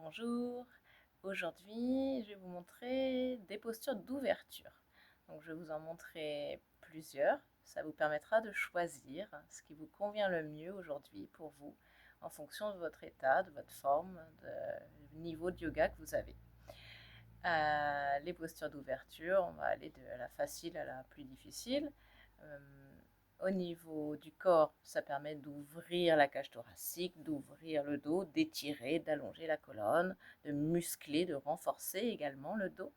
Bonjour, aujourd'hui je vais vous montrer des postures d'ouverture. Donc je vais vous en montrer plusieurs, ça vous permettra de choisir ce qui vous convient le mieux aujourd'hui pour vous en fonction de votre état, de votre forme, du niveau de yoga que vous avez. Les postures d'ouverture, on va aller de la facile à la plus difficile. Au niveau du corps, ça permet d'ouvrir la cage thoracique, d'ouvrir le dos, d'étirer, d'allonger la colonne, de muscler, de renforcer également le dos.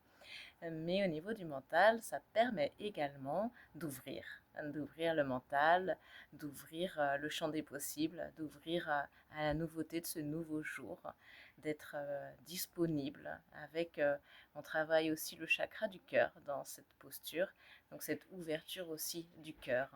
Mais au niveau du mental, ça permet également d'ouvrir le mental, d'ouvrir le champ des possibles, d'ouvrir à la nouveauté de ce nouveau jour, d'être disponible avec, on travaille aussi le chakra du cœur dans cette posture, donc cette ouverture aussi du cœur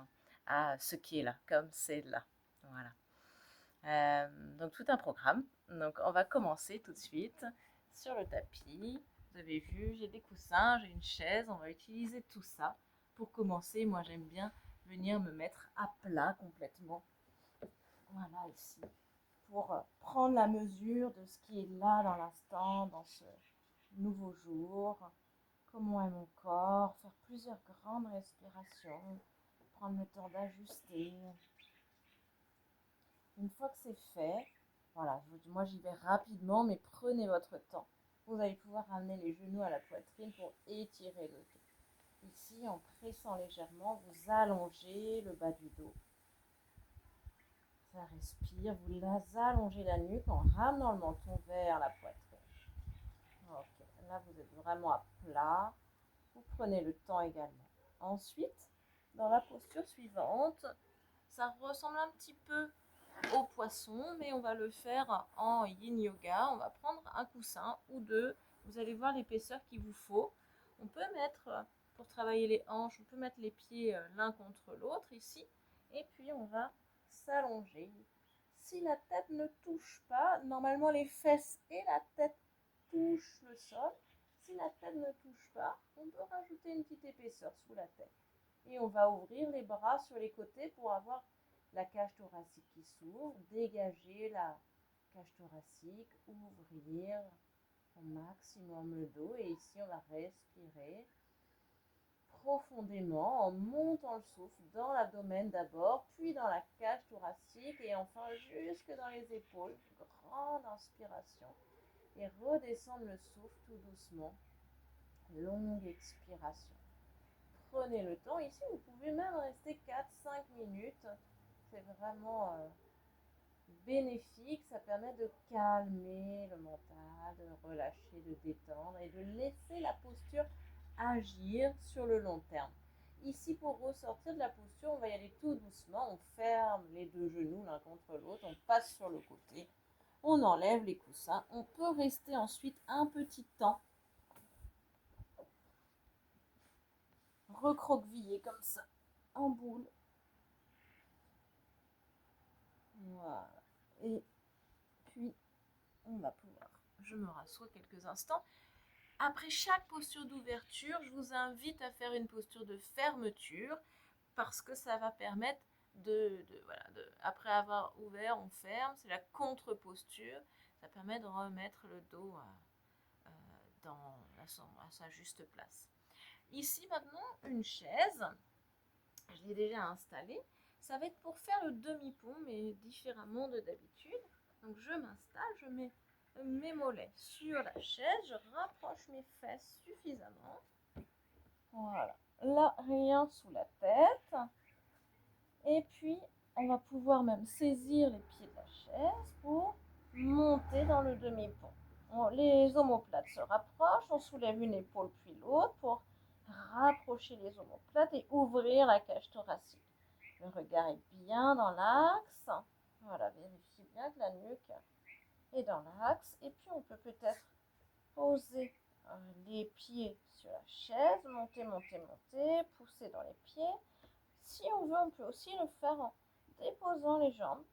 à ce qui est là, comme c'est là. Voilà. Donc tout un programme. Donc on va commencer tout de suite sur le tapis. Vous avez vu, j'ai des coussins, j'ai une chaise. On va utiliser tout ça pour commencer. Moi j'aime bien venir me mettre à plat complètement. Voilà, ici. Pour prendre la mesure de ce qui est là dans l'instant, dans ce nouveau jour. Comment est mon corps. Faire plusieurs grandes respirations. Prendre le temps d'ajuster. Une fois que c'est fait, voilà, moi j'y vais rapidement, mais prenez votre temps. Vous allez pouvoir ramener les genoux à la poitrine pour étirer le dos. Ici, en pressant légèrement, vous allongez le bas du dos. Ça respire, vous allongez la nuque en ramenant le menton vers la poitrine. Ok, là vous êtes vraiment à plat. Vous prenez le temps également. Ensuite, dans la posture suivante, ça ressemble un petit peu au poisson, mais on va le faire en yin yoga. On va prendre un coussin ou deux. Vous allez voir l'épaisseur qu'il vous faut. On peut mettre, pour travailler les hanches, on peut mettre les pieds l'un contre l'autre ici. Et puis on va s'allonger. Si la tête ne touche pas, normalement les fesses et la tête touchent le sol. Si la tête ne touche pas, on peut rajouter une petite épaisseur sous la tête. Et on va ouvrir les bras sur les côtés pour avoir la cage thoracique qui s'ouvre, dégager la cage thoracique, ouvrir au maximum le dos. Et ici, on va respirer profondément en montant le souffle dans l'abdomen d'abord, puis dans la cage thoracique et enfin jusque dans les épaules. Grande inspiration et redescendre le souffle tout doucement. Longue expiration. Prenez le temps. Ici, vous pouvez même rester 4-5 minutes. C'est vraiment bénéfique. Ça permet de calmer le mental, de relâcher, de détendre et de laisser la posture agir sur le long terme. Ici, pour ressortir de la posture, on va y aller tout doucement. On ferme les deux genoux l'un contre l'autre. On passe sur le côté. On enlève les coussins. On peut rester ensuite un petit temps recroquevillé comme ça, en boule. Voilà. Et puis, on va pouvoir. Je me rassois quelques instants. Après chaque posture d'ouverture, je vous invite à faire une posture de fermeture parce que ça va permettre après avoir ouvert, on ferme. C'est la contre-posture. Ça permet de remettre le dos à sa juste place. Ici maintenant, une chaise. Je l'ai déjà installée. Ça va être pour faire le demi-pont, mais différemment de d'habitude. Donc je m'installe, je mets mes mollets sur la chaise, je rapproche mes fesses suffisamment. Voilà. Là, rien sous la tête. Et puis, on va pouvoir même saisir les pieds de la chaise pour monter dans le demi-pont. Les omoplates se rapprochent, on soulève une épaule puis l'autre pour rapprocher les omoplates et ouvrir la cage thoracique. Le regard est bien dans l'axe. Voilà, vérifiez bien que la nuque est dans l'axe. Et puis, on peut peut-être poser les pieds sur la chaise, monter, monter, monter, pousser dans les pieds. Si on veut, on peut aussi le faire en déposant les jambes.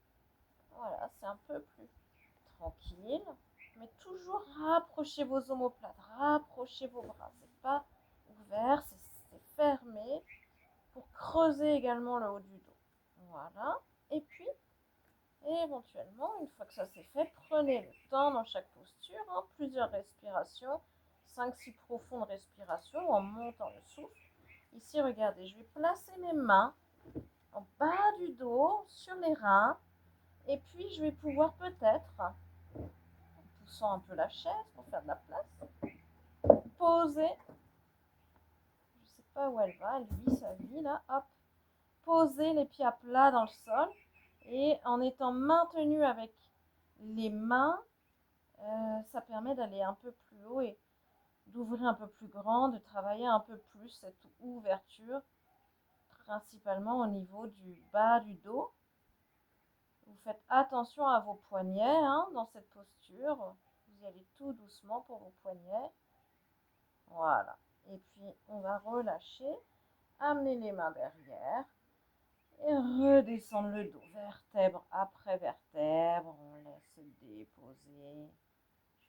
Voilà, c'est un peu plus tranquille. Mais toujours rapprochez vos omoplates, rapprochez vos bras. C'est pas ouvert, c'est fermé pour creuser également le haut du dos. Voilà. Et puis, éventuellement, une fois que ça c'est fait, prenez le temps dans chaque posture posture, hein, plusieurs respirations, 5-6 profondes respirations en montant le souffle. Ici, regardez, je vais placer mes mains en bas du dos, sur les reins, et puis je vais pouvoir peut-être, en poussant un peu la chaise pour faire de la place, poser, je ne sais pas où elle va, elle vit sa vie là, hop, poser les pieds à plat dans le sol, et en étant maintenu avec les mains, ça permet d'aller un peu plus haut et d'ouvrir un peu plus grand, de travailler un peu plus cette ouverture, principalement au niveau du bas du dos. Vous faites attention à vos poignets hein, dans cette posture. Vous y allez tout doucement pour vos poignets. Voilà. Et puis, on va relâcher, amener les mains derrière et redescendre le dos, vertèbre après vertèbre. On laisse déposer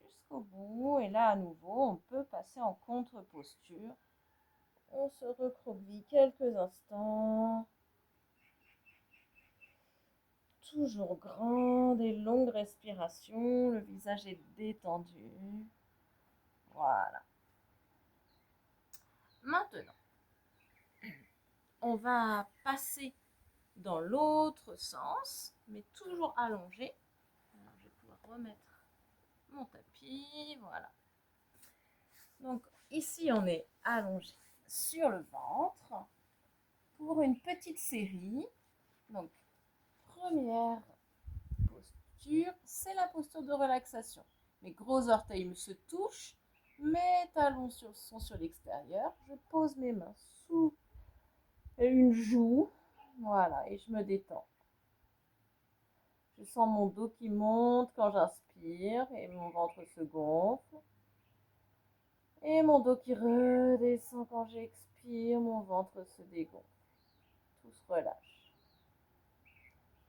jusqu'au bout. Et là, à nouveau, on peut passer en contre-posture. On se recroqueville quelques instants. Toujours grande et longue respiration. Le visage est détendu. Voilà. Maintenant, on va passer dans l'autre sens, mais toujours allongé. Alors, je vais pouvoir remettre mon tapis. Voilà. Donc, ici, on est allongé sur le ventre pour une petite série. Donc, première posture, c'est la posture de relaxation. Mes gros orteils se touchent, mes talons sont sur l'extérieur. Je pose mes mains sous une joue, voilà, et je me détends. Je sens mon dos qui monte quand j'inspire et mon ventre se gonfle. Et mon dos qui redescend quand j'expire, mon ventre se dégonfle. Tout se relâche.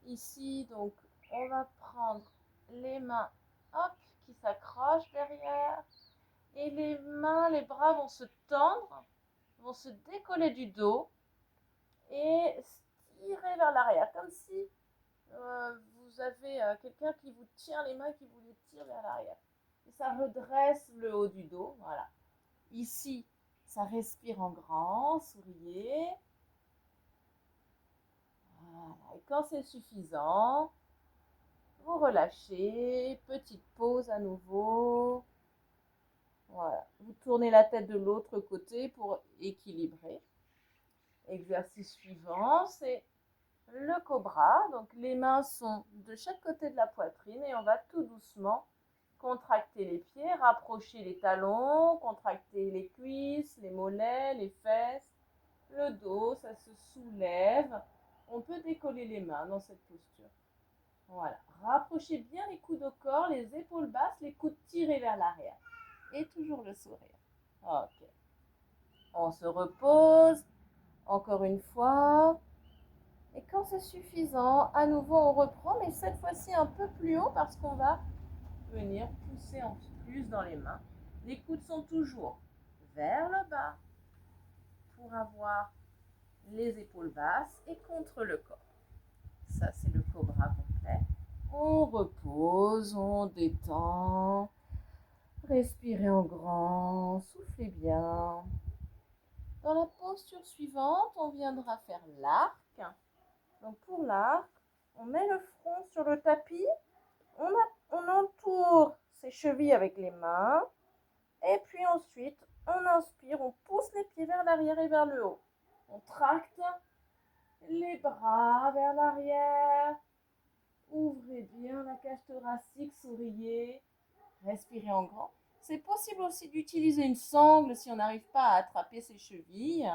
Ici, donc, on va prendre les mains, hop, qui s'accrochent derrière. Et les mains, les bras vont se tendre, vont se décoller du dos et tirer vers l'arrière, comme si vous avez quelqu'un qui vous tient les mains, qui vous les tire vers l'arrière. Et ça redresse le haut du dos, voilà. Ici, ça respire en grand, souriez. Voilà. Et quand c'est suffisant, vous relâchez, petite pause à nouveau. Voilà. Vous tournez la tête de l'autre côté pour équilibrer. Exercice suivant, c'est le cobra. Donc les mains sont de chaque côté de la poitrine et on va tout doucement contracter les pieds, rapprocher les talons, contracter les cuisses, les mollets, les fesses, le dos, ça se soulève. On peut décoller les mains dans cette posture. Voilà. Rapprochez bien les coudes au corps, les épaules basses, les coudes tirés vers l'arrière. Et toujours le sourire. Ok. On se repose. Encore une fois. Et quand c'est suffisant, à nouveau on reprend, mais cette fois-ci un peu plus haut parce qu'on va venir pousser en plus dans les mains. Les coudes sont toujours vers le bas pour avoir les épaules basses et contre le corps. Ça, c'est le cobra complet. On repose, on détend. Respirez en grand, soufflez bien. Dans la posture suivante, on viendra faire l'arc. Donc pour l'arc, on met le front sur le tapis, on entoure ses chevilles avec les mains, et puis ensuite, on inspire, on pousse les pieds vers l'arrière et vers le haut. On tracte les bras vers l'arrière, ouvrez bien la cage thoracique, souriez, respirez en grand. C'est possible aussi d'utiliser une sangle si on n'arrive pas à attraper ses chevilles.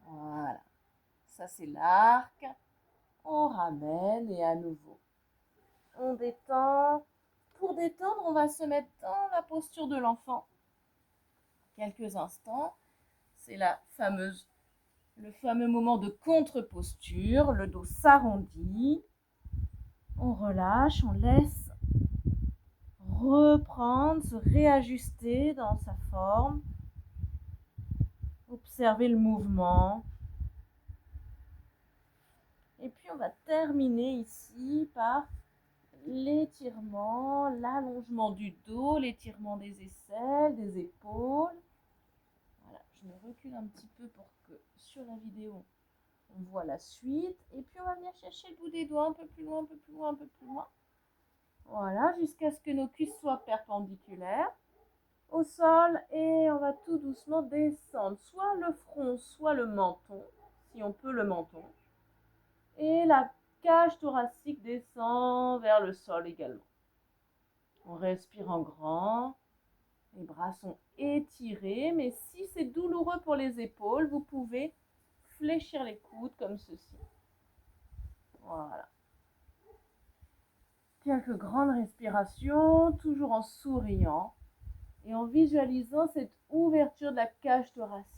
Voilà. Ça, c'est l'arc. On ramène et à nouveau. On détend. Pour détendre, on va se mettre dans la posture de l'enfant. Quelques instants. C'est le fameux moment de contre-posture. Le dos s'arrondit. On relâche, on laisse reprendre, se réajuster dans sa forme. Observez le mouvement. Et puis on va terminer ici par l'étirement, l'allongement du dos, l'étirement des aisselles, des épaules. Voilà, je me recule un petit peu pour que sur la vidéo, on voit la suite. Et puis, on va venir chercher le bout des doigts un peu plus loin, un peu plus loin, un peu plus loin. Voilà, jusqu'à ce que nos cuisses soient perpendiculaires au sol. Et on va tout doucement descendre, soit le front, soit le menton, si on peut le menton. Et la cage thoracique descend vers le sol également. On respire en grand. Les bras sont étirés, mais si c'est douloureux pour les épaules, vous pouvez fléchir les coudes comme ceci. Voilà. Quelques grandes respirations, toujours en souriant et en visualisant cette ouverture de la cage thoracique.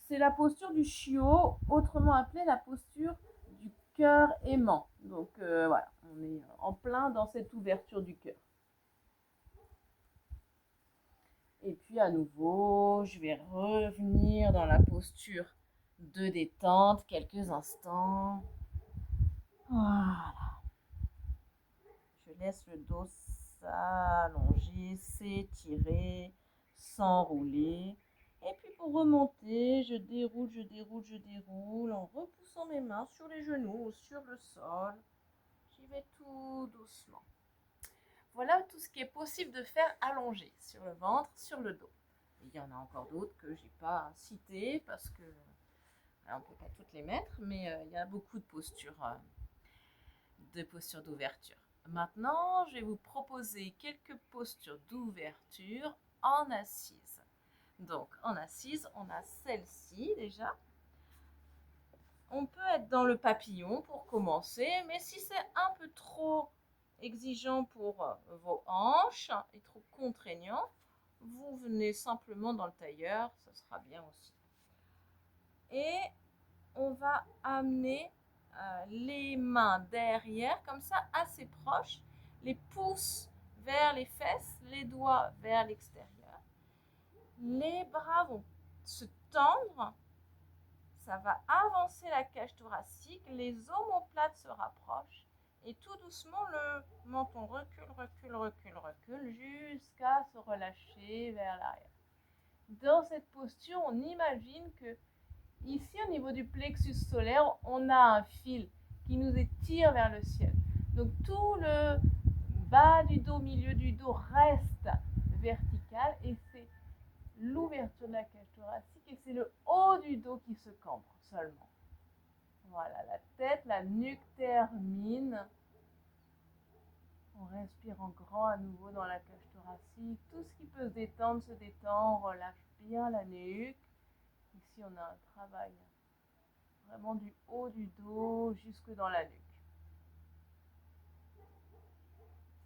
C'est la posture du chiot, autrement appelée la posture du cœur aimant. Donc voilà, on est en plein dans cette ouverture du cœur. Et puis à nouveau, je vais revenir dans la posture de détente quelques instants. Voilà. Je laisse le dos s'allonger, s'étirer, s'enrouler. Et puis pour remonter, je déroule, je déroule, je déroule en repoussant mes mains sur les genoux ou sur le sol. J'y vais tout doucement. Voilà tout ce qui est possible de faire allongé sur le ventre, sur le dos. Il y en a encore d'autres que je n'ai pas citées parce que on ne peut pas toutes les mettre, mais il y a beaucoup de postures d'ouverture. Maintenant, je vais vous proposer quelques postures d'ouverture en assise. Donc, en assise, on a celle-ci déjà. On peut être dans le papillon pour commencer, mais si c'est un peu trop exigeant pour vos hanches et trop contraignant, vous venez simplement dans le tailleur, ça sera bien aussi. Et on va amener les mains derrière, comme ça, assez proches, les pouces vers les fesses, les doigts vers l'extérieur. Les bras vont se tendre, ça va avancer la cage thoracique, les omoplates se rapprochent et tout doucement le menton recule, recule, recule, recule jusqu'à se relâcher vers l'arrière. Dans cette posture, on imagine que ici, au niveau du plexus solaire, on a un fil qui nous étire vers le ciel. Donc tout le bas du dos, milieu du dos reste vertical et c'est l'ouverture de la cage thoracique et c'est le haut du dos qui se cambre seulement. Voilà, la tête, la nuque termine. On respire en grand à nouveau dans la cage thoracique. Tout ce qui peut se détendre se détend. On relâche bien la nuque. Ici, on a un travail vraiment du haut du dos jusque dans la nuque.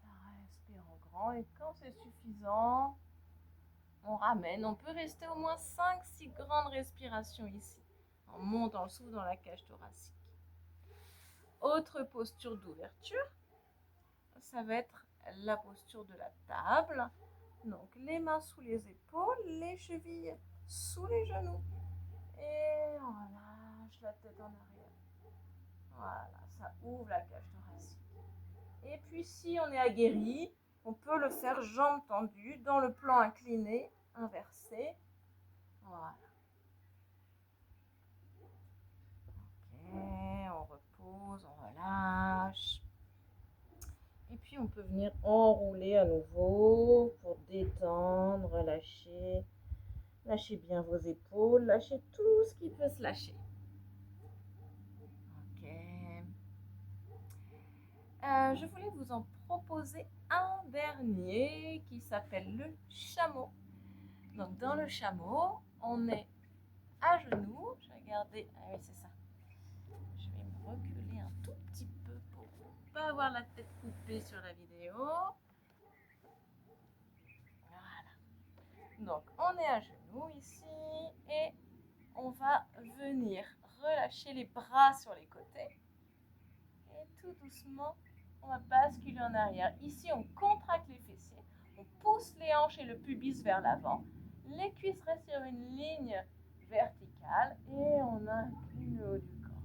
Ça respire en grand et quand c'est suffisant, on ramène. On peut rester au moins 5-6 grandes respirations ici. On monte le souffle dans la cage thoracique. Autre posture d'ouverture, ça va être la posture de la table. Donc les mains sous les épaules, les chevilles sous les genoux. Et on relâche la tête en arrière. Voilà, ça ouvre la cage thoracique. Et puis si on est aguerri, on peut le faire jambes tendues dans le plan incliné, inversé. Voilà. Ok, on repose, on relâche. Et puis on peut venir enrouler à nouveau pour détendre, relâcher. Lâchez bien vos épaules, lâchez tout ce qui peut se lâcher. Ok. Je voulais vous en proposer un dernier qui s'appelle le chameau. Donc dans le chameau, on est à genoux. Je vais regarder. Ah oui, c'est ça. Je vais me reculer un tout petit peu pour ne pas avoir la tête coupée sur la vidéo. Voilà. Donc on est à genoux ici et on va venir relâcher les bras sur les côtés. Et tout doucement, on va basculer en arrière. Ici, on contracte les fessiers. On pousse les hanches et le pubis vers l'avant. Les cuisses restent sur une ligne verticale et on incline le haut du corps.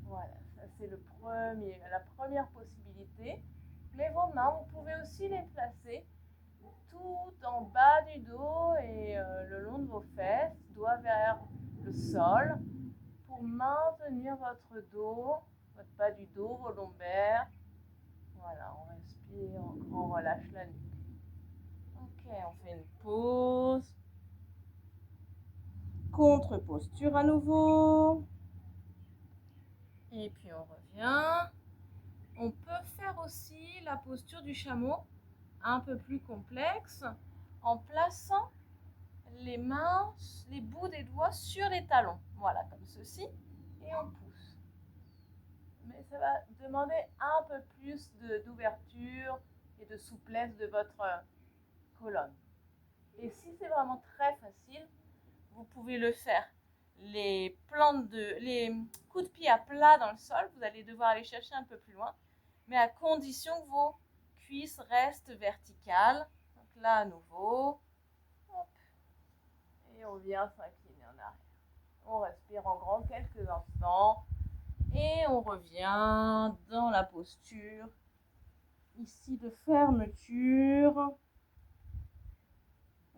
Voilà, ça c'est la première possibilité côté. Mais vos mains, vous pouvez aussi les placer tout en bas du dos et le long de vos fesses, doigt vers le sol, pour maintenir votre dos, votre bas du dos, vos lombaires. Voilà, on respire, on relâche la nuque. Ok, on fait une pause. Contre-posture à nouveau. Et puis on revient. On peut faire aussi la posture du chameau, un peu plus complexe, en plaçant les mains, les bouts des doigts sur les talons. Voilà, comme ceci. Et on pousse. Mais ça va demander un peu plus d'ouverture et de souplesse de votre colonne. Et si c'est vraiment très facile, vous pouvez le faire les coups de pied à plat dans le sol. Vous allez devoir aller chercher un peu plus loin, mais à condition que vos cuisses restent verticales. Donc là, à nouveau, hop, et on vient s'incliner en arrière. On respire en grand quelques instants et on revient dans la posture ici de fermeture.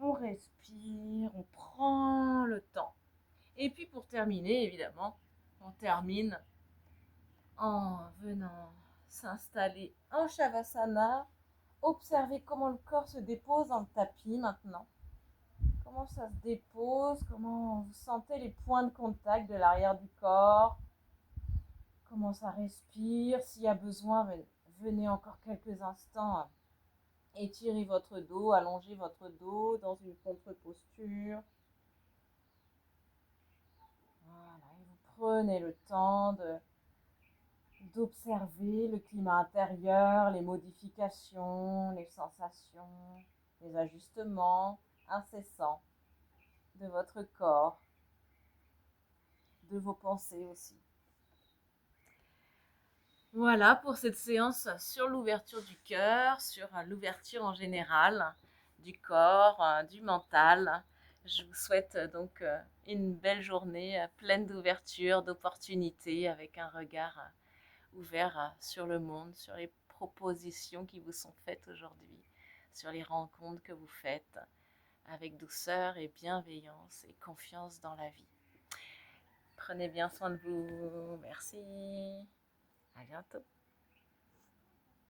On respire, on prend le temps. Et puis pour terminer, évidemment, on termine en venant s'installer en Shavasana. Observez comment le corps se dépose dans le tapis maintenant. Comment ça se dépose, comment vous sentez les points de contact de l'arrière du corps. Comment ça respire. S'il y a besoin, venez encore quelques instants étirer votre dos, allonger votre dos dans une contre-posture. Voilà, et vous prenez le temps d'observer le climat intérieur, les modifications, les sensations, les ajustements incessants de votre corps, de vos pensées aussi. Voilà pour cette séance sur l'ouverture du cœur, sur l'ouverture en général du corps, du mental. Je vous souhaite donc une belle journée pleine d'ouverture, d'opportunités, avec un regard ouvert sur le monde, sur les propositions qui vous sont faites aujourd'hui, sur les rencontres que vous faites, avec douceur et bienveillance et confiance dans la vie. Prenez bien soin de vous. Merci. À bientôt.